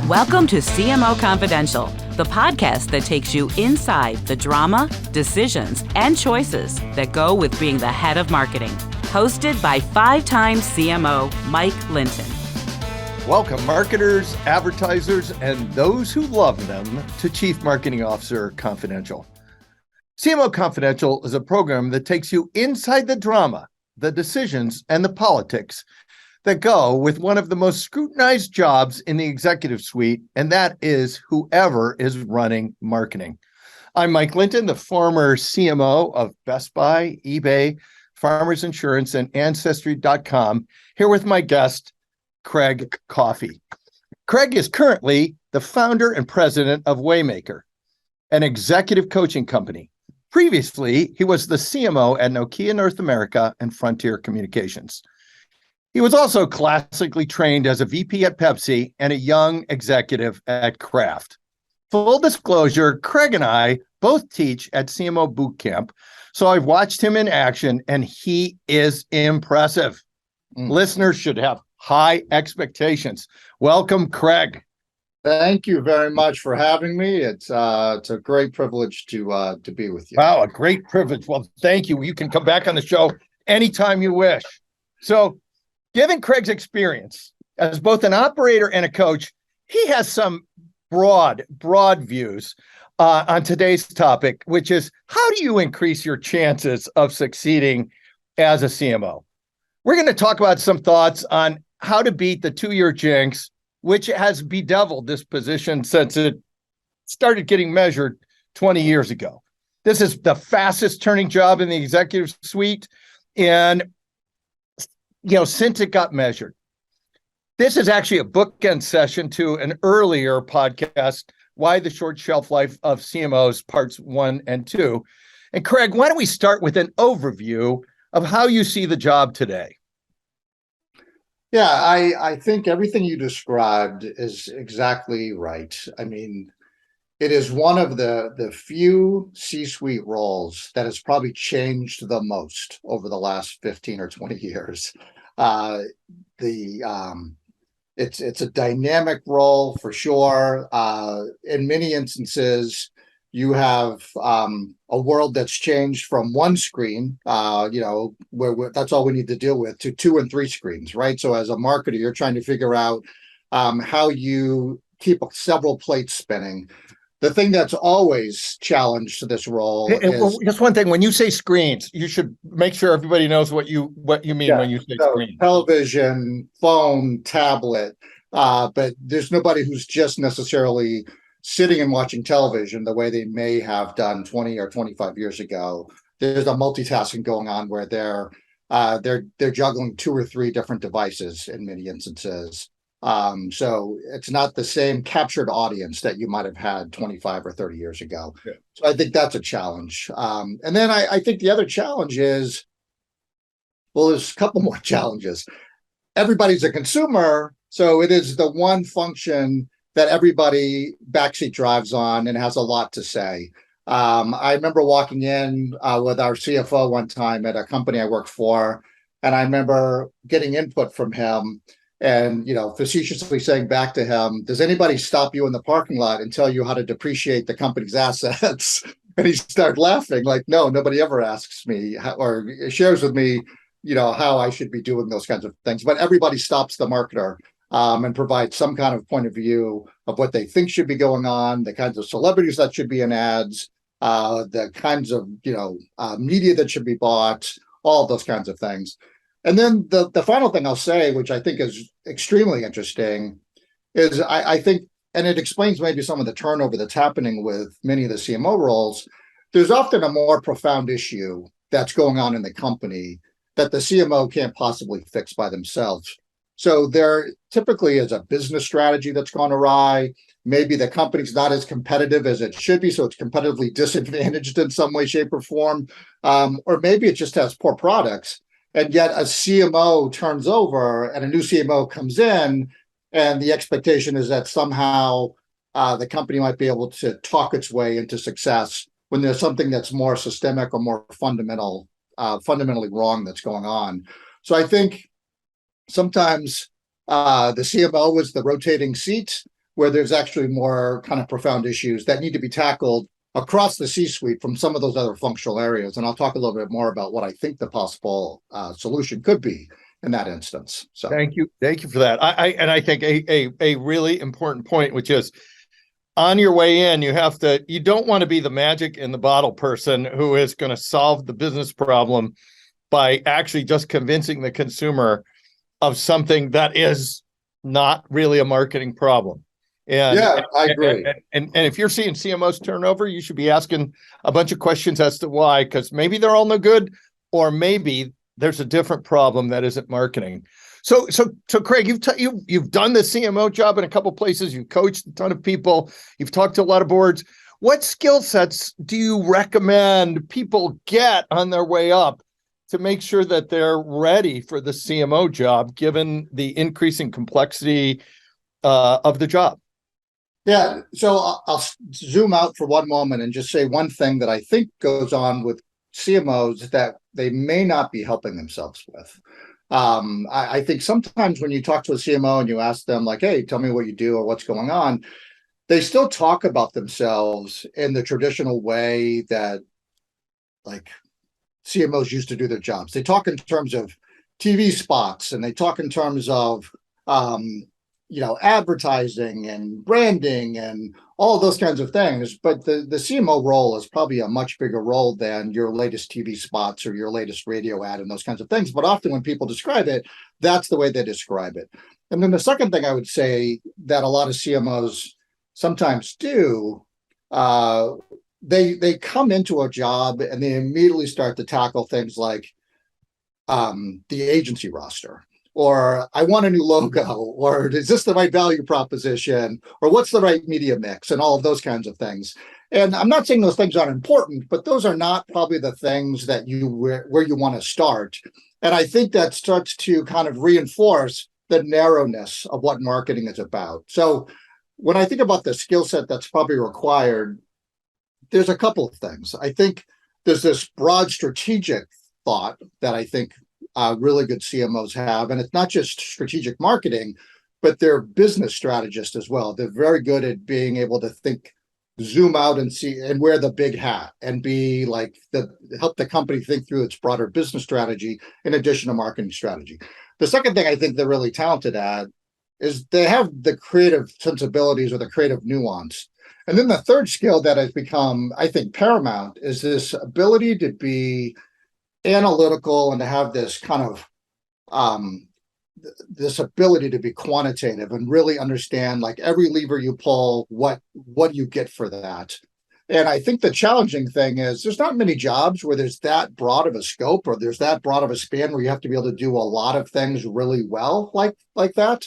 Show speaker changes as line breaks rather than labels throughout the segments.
Welcome to CMO Confidential, the podcast that takes you inside the drama, decisions, and choices that go with being the head of marketing. Hosted by five-time CMO Mike Linton.
Welcome, marketers, advertisers, and those who love them to Chief Marketing Officer Confidential. CMO Confidential is a program that takes you inside the drama, the decisions, and the politics that go with one of the most scrutinized jobs in the executive suite, and that is whoever is running marketing. I'm Mike Linton, the former CMO of Best Buy, eBay, Farmers Insurance, and Ancestry.com, here with my guest, Craig Coffey. Craig is currently the founder and president of Waymaker, an executive coaching company. Previously, he was the CMO at Nokia North America and Frontier Communications. He was also classically trained as a VP at Pepsi and a young executive at Kraft. Full disclosure, Craig and I both teach at CMO Bootcamp, so I've watched him in action, and he is impressive. Listeners should have high expectations. Welcome, Craig.
Thank you very much for having me. It's a great privilege to be with you.
Wow, a great privilege. Well, thank you. You can come back on the show anytime you wish. So, given Craig's experience as both an operator and a coach, he has some broad views on today's topic, which is how do you increase your chances of succeeding as a CMO? We're going to talk about some thoughts on how to beat the 2-year jinx, which has bedeviled this position since it started getting measured 20 years ago. This is the fastest turning job in the executive suite, and since it got measured. This is actually a bookend session to an earlier podcast, Why the Short Shelf Life of CMOs, Parts 1 and 2. And Craig, why don't we start with an overview of how you see the job today?
Yeah, I think everything you described is exactly right. I mean, it is one of the few C-suite roles that has probably changed the most over the last 15 or 20 years. It's a dynamic role for sure. In many instances, you have a world that's changed from one screen, where that's all we need to deal with, to 2 and 3 screens, right? So as a marketer, you're trying to figure out how you keep several plates spinning. The thing that's always challenged to this role is
just one thing. When you say screens, you should make sure everybody knows what you mean when you say screen.
Television, phone, tablet, but there's nobody who's just necessarily sitting and watching television the way they may have done 20 or 25 years ago. There's a multitasking going on where they're juggling 2 or 3 different devices in many instances. So it's not the same captured audience that you might have had 25 or 30 years ago. Yeah. So I think that's a challenge. And then I think the other challenge is, well, there's a couple more challenges. Everybody's a consumer, so it is the one function that everybody backseat drives on and has a lot to say. I remember walking in with our CFO one time at a company I worked for, and I remember getting input from him and, facetiously saying back to him, does anybody stop you in the parking lot and tell you how to depreciate the company's assets? And he started laughing like, no, nobody ever asks me or shares with me, how I should be doing those kinds of things. But everybody stops the marketer and provides some kind of point of view of what they think should be going on, the kinds of celebrities that should be in ads, the kinds of, media that should be bought, all of those kinds of things. And then the final thing I'll say, which I think is extremely interesting, is I think, and it explains maybe some of the turnover that's happening with many of the CMO roles, there's often a more profound issue that's going on in the company that the CMO can't possibly fix by themselves. So there typically is a business strategy that's gone awry. Maybe the company's not as competitive as it should be, so it's competitively disadvantaged in some way, shape, or form. Or maybe it just has poor products. And yet a CMO turns over and a new CMO comes in, and the expectation is that somehow the company might be able to talk its way into success when there's something that's more systemic or more fundamentally wrong that's going on. So I think sometimes the CMO is the rotating seat where there's actually more kind of profound issues that need to be tackled across the C-suite from some of those other functional areas. And I'll talk a little bit more about what I think the possible solution could be in that instance. So
thank you for that. I think a really important point, which is on your way in, you don't want to be the magic in the bottle person who is going to solve the business problem by actually just convincing the consumer of something that is not really a marketing problem.
Yeah, I agree.
And if you're seeing CMOs turnover, you should be asking a bunch of questions as to why, because maybe they're all no good, or maybe there's a different problem that isn't marketing. So Craig, you've done the CMO job in a couple places. You've coached a ton of people. You've talked to a lot of boards. What skill sets do you recommend people get on their way up to make sure that they're ready for the CMO job, given the increasing complexity of the job?
Yeah, so I'll zoom out for one moment and just say one thing that I think goes on with CMOs that they may not be helping themselves with. I think sometimes when you talk to a CMO and you ask them like, hey, tell me what you do or what's going on, they still talk about themselves in the traditional way that like CMOs used to do their jobs. They talk in terms of TV spots and they talk in terms of advertising and branding and all of those kinds of things. But the CMO role is probably a much bigger role than your latest TV spots or your latest radio ad and those kinds of things. But often when people describe it, that's the way they describe it. And then the second thing I would say that a lot of CMOs sometimes do, they come into a job and they immediately start to tackle things like the agency roster, or I want a new logo, or is this the right value proposition, or what's the right media mix, and all of those kinds of things. And I'm not saying those things aren't important, but those are not probably the things that where you want to start. And I think that starts to kind of reinforce the narrowness of what marketing is about. So when I think about the skill set that's probably required, there's a couple of things. I think there's this broad strategic thought that I think really good CMOs have. And it's not just strategic marketing, but they're business strategists as well. They're very good at being able to think, zoom out and see and wear the big hat and be like help the company think through its broader business strategy in addition to marketing strategy. The second thing I think they're really talented at is they have the creative sensibilities or the creative nuance. And then the third skill that has become, I think, paramount is this ability to be analytical and to have this kind of this ability to be quantitative and really understand like every lever you pull, what you get for that. And I think the challenging thing is there's not many jobs where there's that broad of a scope or there's that broad of a span where you have to be able to do a lot of things really well like that.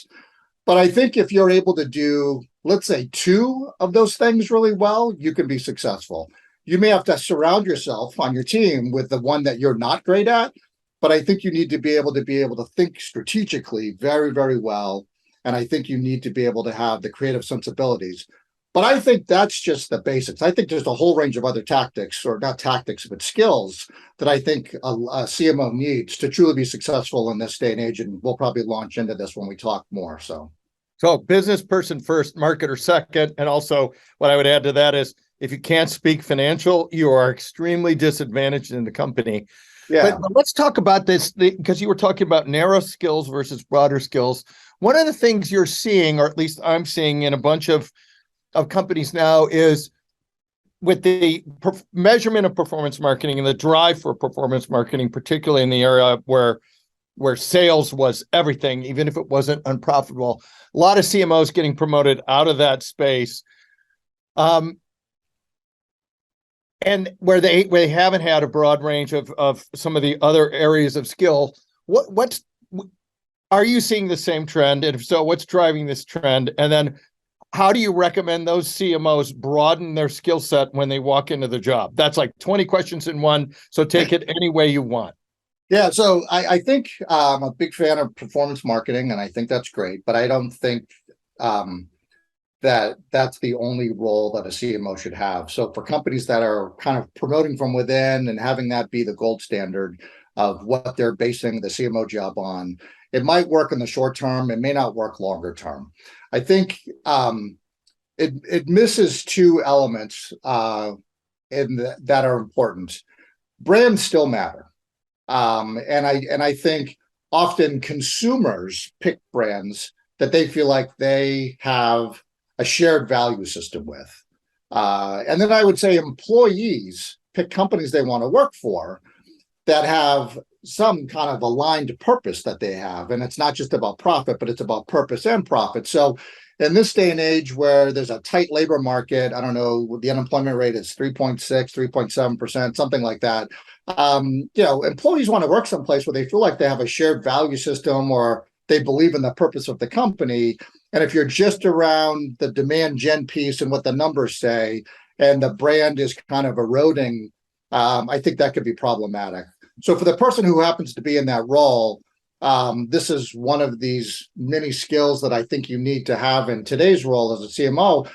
But I think if you're able to do, let's say, 2 of those things really well, you can be successful. You may have to surround yourself on your team with the one that you're not great at, but I think you need to be able to think strategically very, very well. And I think you need to be able to have the creative sensibilities. But I think that's just the basics. I think there's a whole range of other tactics, or not tactics, but skills that I think a CMO needs to truly be successful in this day and age. And we'll probably launch into this when we talk more. So
business person first, marketer second. And also what I would add to that is if you can't speak financial, you are extremely disadvantaged in the company. Yeah. But let's talk about this because you were talking about narrow skills versus broader skills. One of the things you're seeing, or at least I'm seeing in a bunch of companies now, is with the measurement of performance marketing and the drive for performance marketing, particularly in the area where sales was everything, even if it wasn't unprofitable. A lot of CMOs getting promoted out of that space. And where they haven't had a broad range of some of the other areas of skill. Are you seeing the same trend? And if so, what's driving this trend? And then how do you recommend those CMOs broaden their skill set when they walk into the job? That's like 20 questions in one. So take it any way you want.
Yeah, so I think I'm a big fan of performance marketing, and I think that's great. But I don't think that's the only role that a CMO should have. So for companies that are kind of promoting from within and having that be the gold standard of what they're basing the CMO job on, it might work in the short term. It may not work longer term. I think it misses two elements that are important. Brands still matter. And I think often consumers pick brands that they feel like they have a shared value system with. And then I would say employees pick companies they want to work for that have some kind of aligned purpose that they have. And it's not just about profit, but it's about purpose and profit. So in this day and age where there's a tight labor market, I don't know, the unemployment rate is 3.6, 3.7%, something like that. Employees want to work someplace where they feel like they have a shared value system or they believe in the purpose of the company. And if you're just around the demand gen piece and what the numbers say, and the brand is kind of eroding, I think that could be problematic. So for the person who happens to be in that role, this is one of these many skills that I think you need to have in today's role as a CMO.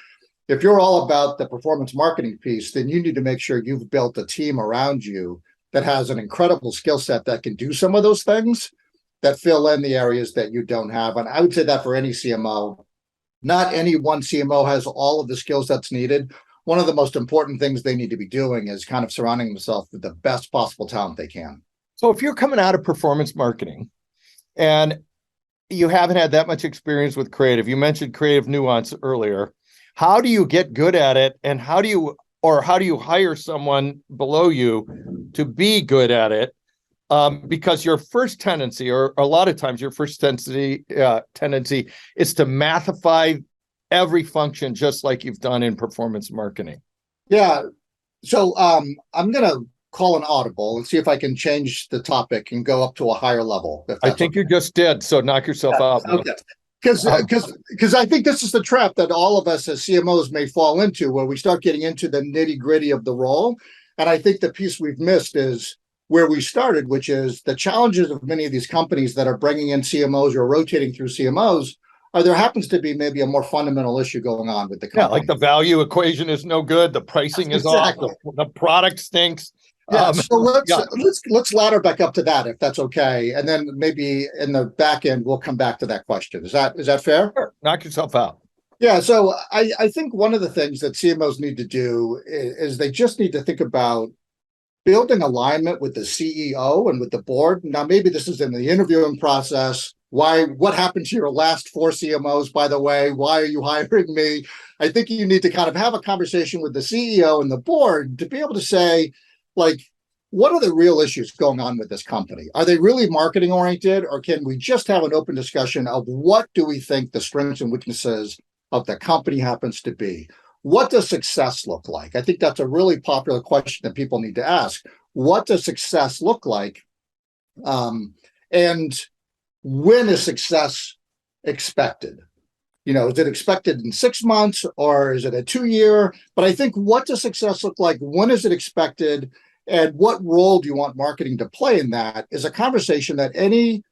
If you're all about the performance marketing piece, then you need to make sure you've built a team around you that has an incredible skill set that can do some of those things that fill in the areas that you don't have. And I would say that for any CMO, not any one CMO has all of the skills that's needed. One of the most important things they need to be doing is kind of surrounding themselves with the best possible talent they can.
So if you're coming out of performance marketing and you haven't had that much experience with creative, you mentioned creative nuance earlier. How do you get good at it? And how do you hire someone below you to be good at it? Because your first tendency, or a lot of times your first tendency is to mathify every function, just like you've done in performance marketing.
Yeah. So I'm going to call an audible and see if I can change the topic and go up to a higher level.
I think you just did. So knock yourself out.
Okay. Because I think this is the trap that all of us as CMOs may fall into, where we start getting into the nitty gritty of the role. And I think the piece we've missed is where we started, which is the challenges of many of these companies that are bringing in CMOs or rotating through CMOs. There happens to be maybe a more fundamental issue going on with the company.
Yeah, like the value equation is no good. The pricing is off. The product stinks.
Yeah, so let's ladder back up to that if that's okay, and then maybe in the back end we'll come back to that question. Is that fair?
Sure. Knock yourself out.
Yeah, so I think one of the things that CMOs need to do is they just need to think about building alignment with the CEO and with the board. Now, maybe this is in the interviewing process. What happened to your last 4 CMOs, by the way? Why are you hiring me? I think you need to kind of have a conversation with the CEO and the board to be able to say, like, what are the real issues going on with this company? Are they really marketing oriented, or can we just have an open discussion of what do we think the strengths and weaknesses of the company happens to be? What does success look like? I think that's a really popular question that people need to ask. What does success look like? And when is success expected? Is it expected in 6 months or is it a 2-year? But I think what does success look like? When is it expected? And what role do you want marketing to play in that is a conversation that any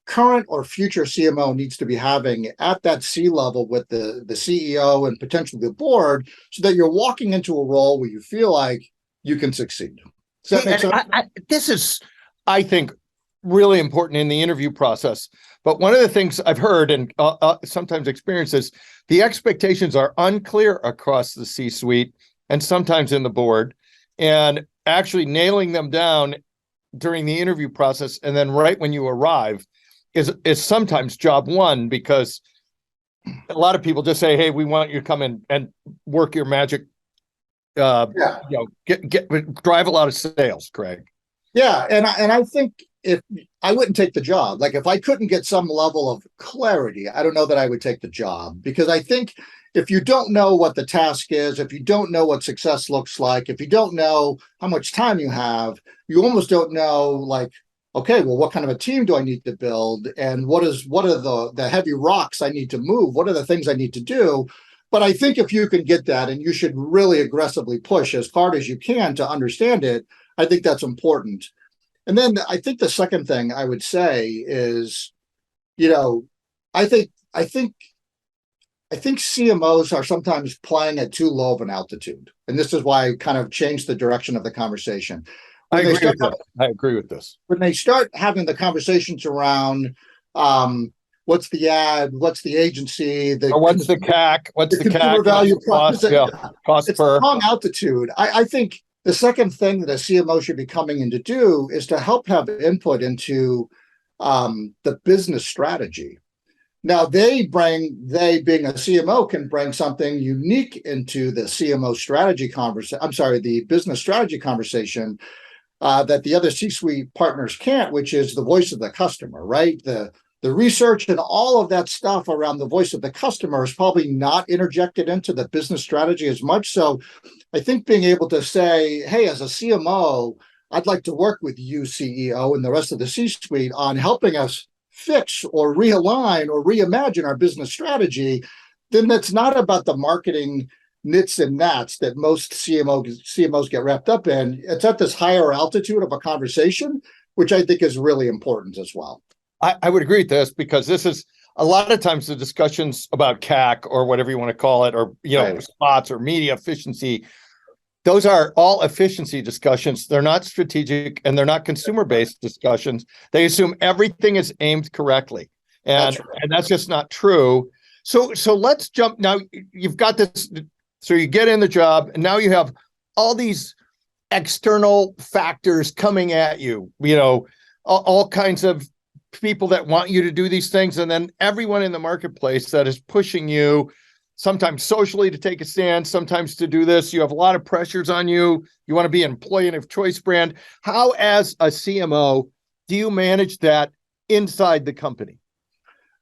current or future CMO needs to be having at that C level with the CEO and potentially the board, so that you're walking into a role where you feel like you can succeed. Does that make sense?
This is, I think, really important in the interview process. But one of the things I've heard and sometimes experienced is the expectations are unclear across the C-suite and sometimes in the board, and actually nailing them down during the interview process and then right when you arrive is sometimes job one, because a lot of people just say, hey, we want you to come in and work your magic, drive a lot of sales, Craig.
Yeah, and I think if I wouldn't take the job, like if I couldn't get some level of clarity, I don't know that I would take the job, because I think if you don't know what the task is, if you don't know what success looks like, if you don't know how much time you have, you almost don't know, like, okay, well, what kind of a team do I need to build? And what are the heavy rocks I need to move? What are the things I need to do? But I think if you can get that, and you should really aggressively push as hard as you can to understand it, I think that's important. And then I think the second thing I would say is, I think CMOs are sometimes playing at too low of an altitude. And this is why I kind of changed the direction of the conversation.
I agree with this.
When they start having the conversations around what's the ad, what's the agency,
Or what's the CAC? What's the
consumer
CAC?
value
Cost,
proposition.
cost
It's
per.
the wrong altitude. I think the second thing that a CMO should be coming in to do is to help have input into the business strategy. Now, they being a CMO, can bring something unique into the CMO strategy conversation. I'm sorry, the business strategy conversation that the other C-suite partners can't, which is the voice of the customer, right? The research and all of that stuff around the voice of the customer is probably not interjected into the business strategy as much. So I think being able to say, hey, as a CMO, I'd like to work with you, CEO, and the rest of the C-suite on helping us fix or realign or reimagine our business strategy, then that's not about the marketing nits and gnats that most CMOs get wrapped up in. It's at this higher altitude of a conversation, which I think is really important as well.
I would agree with this, because this is a lot of times the discussions about CAC or whatever you want to call it, or
Right.
spots or media efficiency. Those are all efficiency discussions. They're not strategic, and they're not consumer-based discussions. They assume everything is aimed correctly, and
That's right.
and that's just not true. So let's jump now. You've got this. So you get in the job, and now you have all these external factors coming at you. All kinds of people that want you to do these things, and then everyone in the marketplace that is pushing you, sometimes socially to take a stand, sometimes to do this. You have a lot of pressures on you. You want to be an employee of choice brand. How, as a CMO, do you manage that inside the company?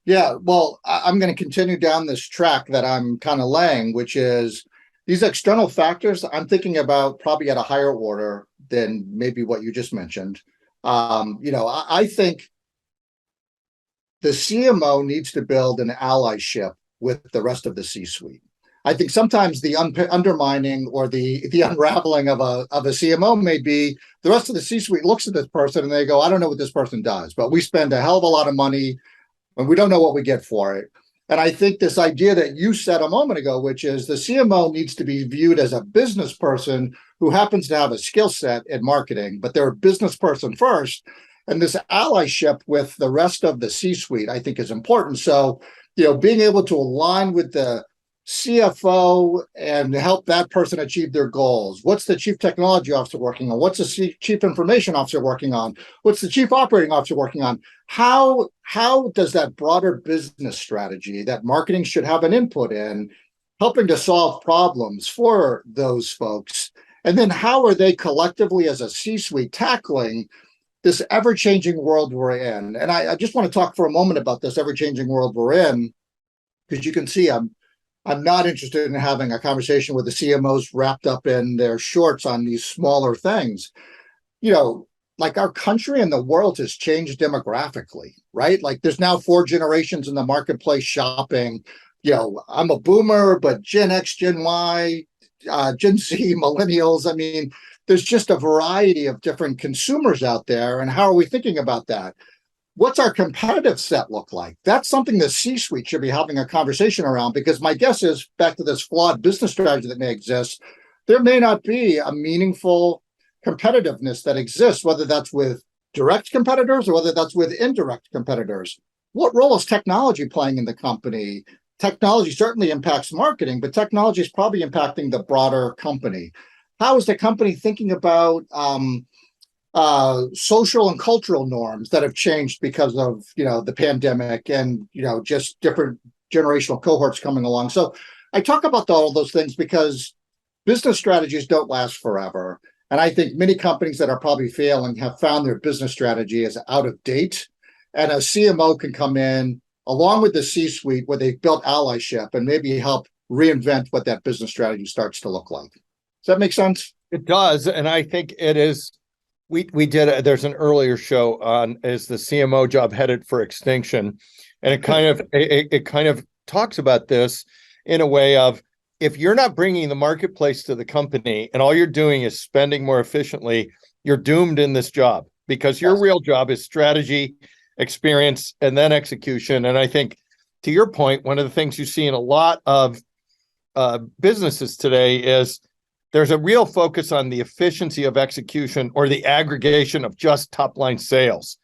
Yeah, well, I'm going to continue down this track that I'm kind of laying, which is these external factors. I'm thinking about probably at a higher order than maybe what you just mentioned. I think the CMO needs to build an allyship with the rest of the C-suite. I think sometimes the undermining or the unraveling of a CMO may be the rest of the C-suite looks at this person and they go, I don't know what this person does, but we spend a hell of a lot of money and we don't know what we get for it. And I think this idea that you said a moment ago, which is the CMO needs to be viewed as a business person who happens to have a skill set in marketing, but they're a business person first. And this allyship with the rest of the C-suite, I think, is important. So, being able to align with the CFO and help that person achieve their goals. What's the chief technology officer working on? What's the chief information officer working on? What's the chief operating officer working on? How does that broader business strategy that marketing should have an input in, helping to solve problems for those folks? And then how are they collectively as a C-suite tackling this ever-changing world we're in? And I just want to talk for a moment about this ever-changing world we're in, because you can see I'm not interested in having a conversation with the CMOs wrapped up in their shorts on these smaller things. Like our country and the world has changed demographically, right? Like there's now 4 generations in the marketplace shopping. I'm a boomer, but Gen X, Gen Y, Gen Z, millennials. I mean, there's just a variety of different consumers out there. And how are we thinking about that? What's our competitive set look like? That's something the C-suite should be having a conversation around, because my guess is, back to this flawed business strategy that may exist, there may not be a meaningful competitiveness that exists, whether that's with direct competitors or whether that's with indirect competitors. What role is technology playing in the company? Technology certainly impacts marketing, but technology is probably impacting the broader company. How is the company thinking about social and cultural norms that have changed because of the pandemic and just different generational cohorts coming along? So I talk about all those things because business strategies don't last forever. And I think many companies that are probably failing have found their business strategy is out of date. And a CMO can come in along with the C-suite where they've built allyship and maybe help reinvent what that business strategy starts to look like. Does that make sense?
It does. And I think it is. We did. There's an earlier show on is the CMO job headed for extinction, and it kind of talks about this in a way of, if you're not bringing the marketplace to the company and all you're doing is spending more efficiently, you're doomed in this job, because your real job is strategy, experience, and then execution. And I think, to your point, one of the things you see in a lot of businesses today is there's a real focus on the efficiency of execution or the aggregation of just top line sales.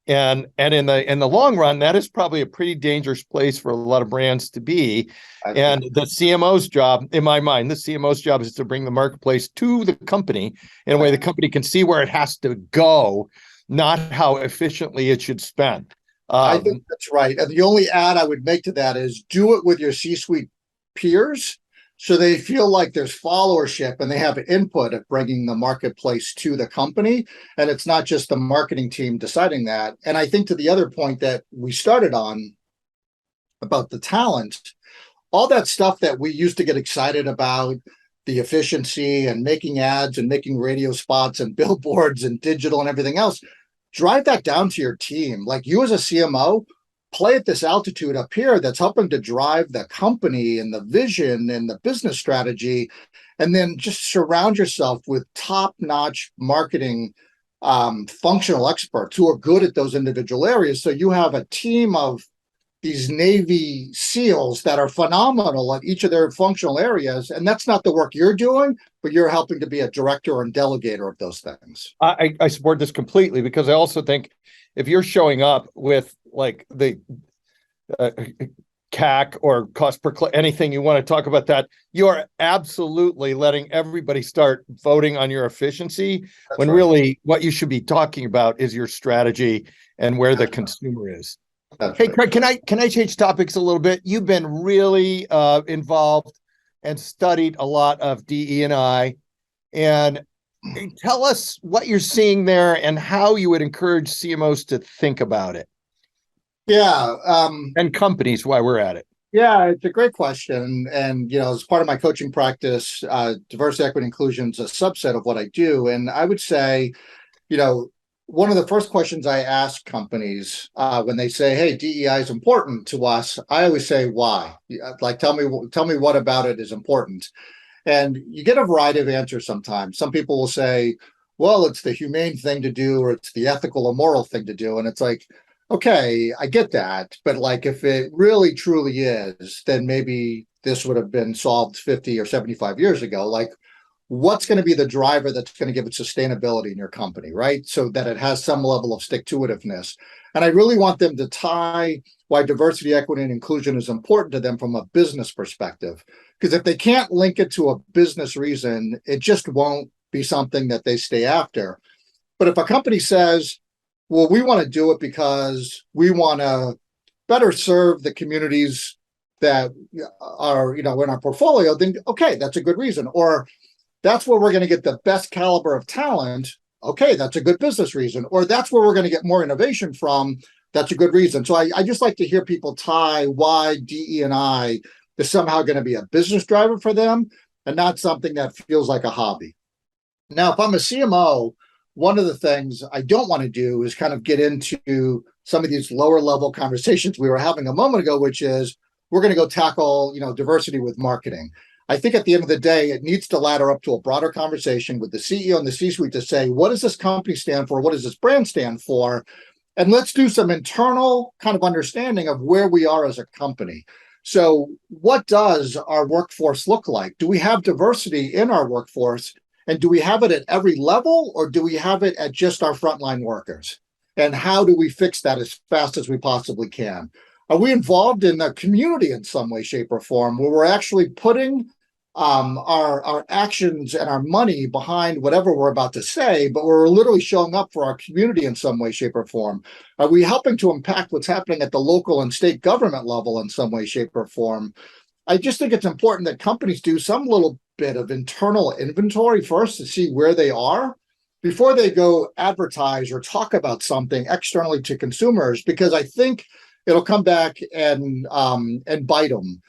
And in the long run, that is probably a pretty dangerous place for a lot of brands to be. And the CMO's job, in my mind, the CMO's job is to bring the marketplace to the company in a way the company can see where it has to go, not how efficiently it should spend.
I think that's right. And the only add I would make to that is do it with your C-suite peers so they feel like there's followership and they have input of bringing the marketplace to the company. And it's not just the marketing team deciding that. And I think to the other point that we started on about the talent, all that stuff that we used to get excited about, the efficiency and making ads and making radio spots and billboards and digital and everything else, drive that down to your team. Like you as a CMO, play at this altitude up here that's helping to drive the company and the vision and the business strategy. And then just surround yourself with top-notch marketing functional experts who are good at those individual areas. So you have a team of these Navy SEALs that are phenomenal at each of their functional areas. And that's not the work you're doing, but you're helping to be a director and delegator of those things.
I support this completely because I also think if you're showing up with like the CAC or cost per click, anything you want to talk about that, you are absolutely letting everybody start voting on your efficiency. That's when right. Really what you should be talking about is your strategy and where the consumer is. That's hey, right. Craig, can I change topics a little bit? You've been really involved and studied a lot of DE&I, and tell us what you're seeing there and how you would encourage CMOs to think about it.
Yeah,
and companies while we're at it.
Yeah, it's a great question, and as part of my coaching practice, diversity, equity, inclusion is a subset of what I do, and I would say, one of the first questions I ask companies when they say, "Hey, DEI is important to us," I always say, "Why?" Like, tell me what about it is important. And you get a variety of answers sometimes. Some people will say, "Well, it's the humane thing to do, or it's the ethical or moral thing to do," and it's like, okay, I get that, but like if it really truly is, then maybe this would have been solved 50 or 75 years ago. Like, what's going to be the driver that's going to give it sustainability in your company, right? So that it has some level of stick-to-itiveness. And I really want them to tie why diversity, equity, and inclusion is important to them from a business perspective. Because if they can't link it to a business reason, it just won't be something that they stay after. But if a company says, well, we want to do it because we want to better serve the communities that are, in our portfolio, then okay, that's a good reason. Or that's where we're going to get the best caliber of talent. Okay, that's a good business reason. Or that's where we're going to get more innovation from. That's a good reason. So I just like to hear people tie why DE&I is somehow going to be a business driver for them and not something that feels like a hobby. Now, if I'm a CMO, one of the things I don't want to do is kind of get into some of these lower level conversations we were having a moment ago, which is we're going to go tackle, diversity with marketing. I think at the end of the day, it needs to ladder up to a broader conversation with the CEO and the C-suite to say, what does this company stand for? What does this brand stand for? And let's do some internal kind of understanding of where we are as a company. So what does our workforce look like? Do we have diversity in our workforce? And do we have it at every level, or do we have it at just our frontline workers? And how do we fix that as fast as we possibly can? Are we involved in the community in some way, shape, or form, where we're actually putting our actions and our money behind whatever we're about to say, but we're literally showing up for our community in some way, shape, or form? Are we helping to impact what's happening at the local and state government level in some way, shape, or form? I just think it's important that companies do some little bit of internal inventory first to see where they are before they go advertise or talk about something externally to consumers, because I think it'll come back and bite them.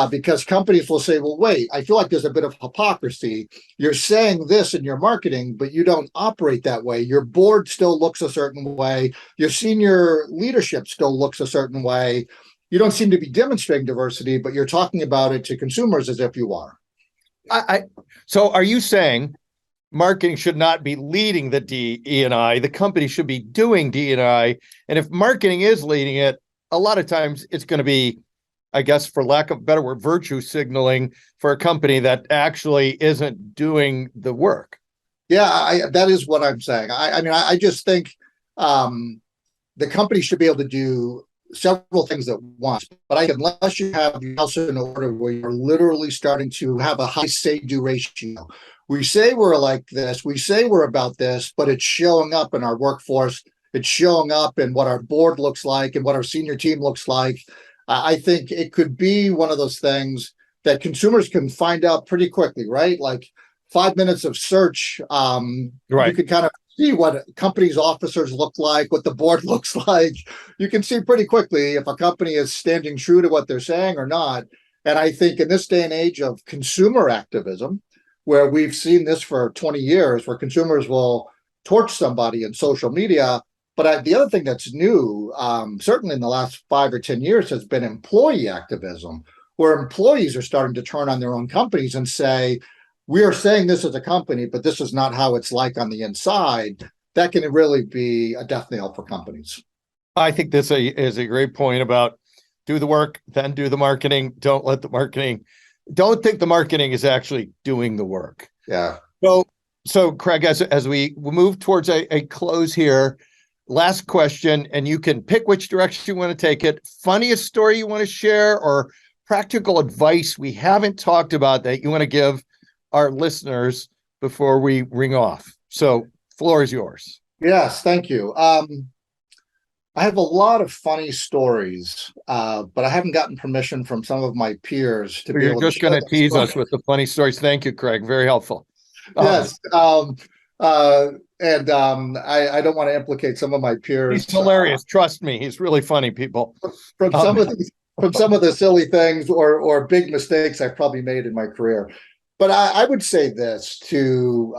Because companies will say, well, wait, I feel like there's a bit of hypocrisy. You're saying this in your marketing, but you don't operate that way. Your board still looks a certain way. Your senior leadership still looks a certain way. You don't seem to be demonstrating diversity, but you're talking about it to consumers as if you are.
So are you saying marketing should not be leading the DE&I? The company should be doing DE&I. And if marketing is leading it, a lot of times it's going to be, I guess, for lack of a better word, virtue signaling for a company that actually isn't doing the work.
Yeah, that is what I'm saying. I mean, I just think the company should be able to do several things at once. But unless you have your house in order where you're literally starting to have a high say-do ratio, we say we're like this, we say we're about this, but it's showing up in our workforce. It's showing up in what our board looks like and what our senior team looks like. I think it could be one of those things that consumers can find out pretty quickly, right? Like 5 minutes of search, you can kind of see what companies' officers look like, what the board looks like. You can see pretty quickly if a company is standing true to what they're saying or not. And I think in this day and age of consumer activism, where we've seen this for 20 years, where consumers will torch somebody in social media. But the other thing that's new, certainly in the last 5 or 10 years, has been employee activism, where employees are starting to turn on their own companies and say, we are saying this as a company, but this is not how it's like on the inside. That can really be a death knell for companies.
I think this is a great point about do the work, then do the marketing. Don't think the marketing is actually doing the work.
Yeah.
So Craig, as we move towards a close here, last question, and you can pick which direction you want to take it. Funniest story you want to share or practical advice we haven't talked about that you want to give our listeners before we ring off. So floor is yours.
Yes, thank you. I have a lot of funny stories, but I haven't gotten permission from some of my peers to be able to.
You're just going to tease us with the funny stories. Thank you, Craig. Very helpful.
Yes. I don't want to implicate some of my peers.
He's hilarious. Trust me. He's really funny, people.
From some of the silly things or big mistakes I've probably made in my career. But I would say this to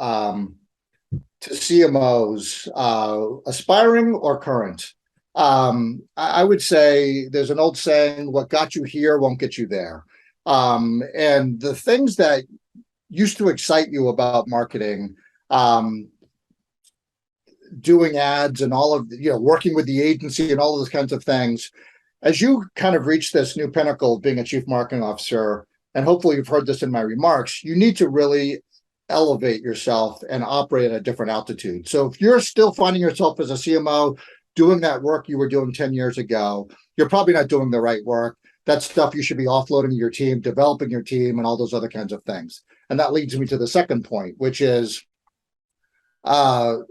CMOs, aspiring or current. I would say there's an old saying, what got you here won't get you there. And the things that used to excite you about marketing, doing ads and all of, working with the agency and all of those kinds of things, as you kind of reach this new pinnacle of being a chief marketing officer, and hopefully you've heard this in my remarks, you need to really elevate yourself and operate at a different altitude. So if you're still finding yourself as a CMO doing that work you were doing 10 years ago, you're probably not doing the right work. That's stuff you should be offloading your team, developing your team, and all those other kinds of things. And that leads me to the second point, which is that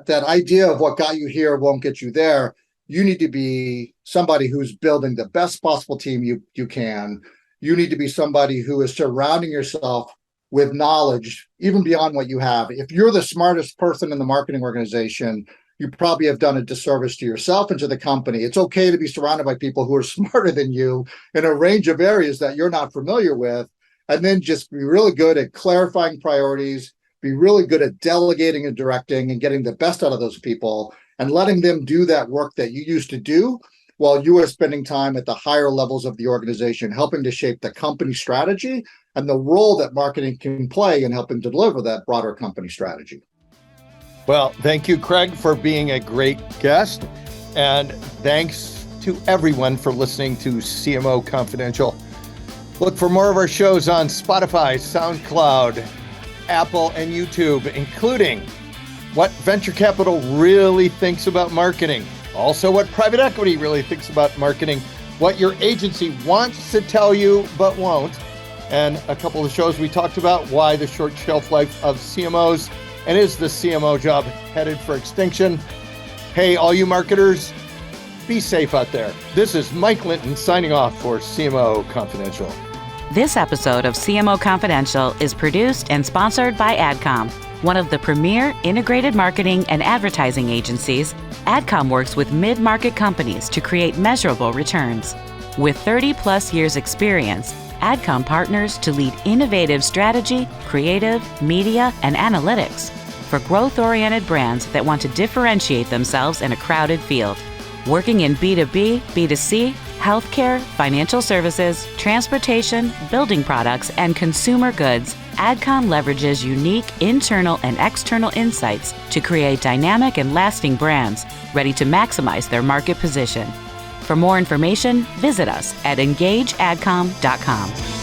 idea of what got you here won't get you there. You need to be somebody who's building the best possible team you can. You need to be somebody who is surrounding yourself with knowledge, even beyond what you have. If you're the smartest person in the marketing organization, you probably have done a disservice to yourself and to the company. It's okay to be surrounded by people who are smarter than you in a range of areas that you're not familiar with, and then just be really good at clarifying priorities, be really good at delegating and directing and getting the best out of those people and letting them do that work that you used to do while you are spending time at the higher levels of the organization, helping to shape the company strategy and the role that marketing can play in helping to deliver that broader company strategy.
Well, thank you, Craig, for being a great guest. And thanks to everyone for listening to CMO Confidential. Look for more of our shows on Spotify, SoundCloud, Apple, and YouTube, including what venture capital really thinks about marketing. Also, what private equity really thinks about marketing, what your agency wants to tell you but won't, and a couple of shows we talked about, why the short shelf life of CMOs, and is the CMO job headed for extinction? Hey, all you marketers, be safe out there. This is Mike Linton signing off for CMO Confidential.
This episode of CMO Confidential is produced and sponsored by AdCom, one of the premier integrated marketing and advertising agencies. AdCom works with mid-market companies to create measurable returns. With 30-plus years experience, AdCom partners to lead innovative strategy, creative, media, and analytics for growth-oriented brands that want to differentiate themselves in a crowded field. Working in B2B, B2C, healthcare, financial services, transportation, building products, and consumer goods, AdCom leverages unique internal and external insights to create dynamic and lasting brands ready to maximize their market position. For more information, visit us at engageadcom.com.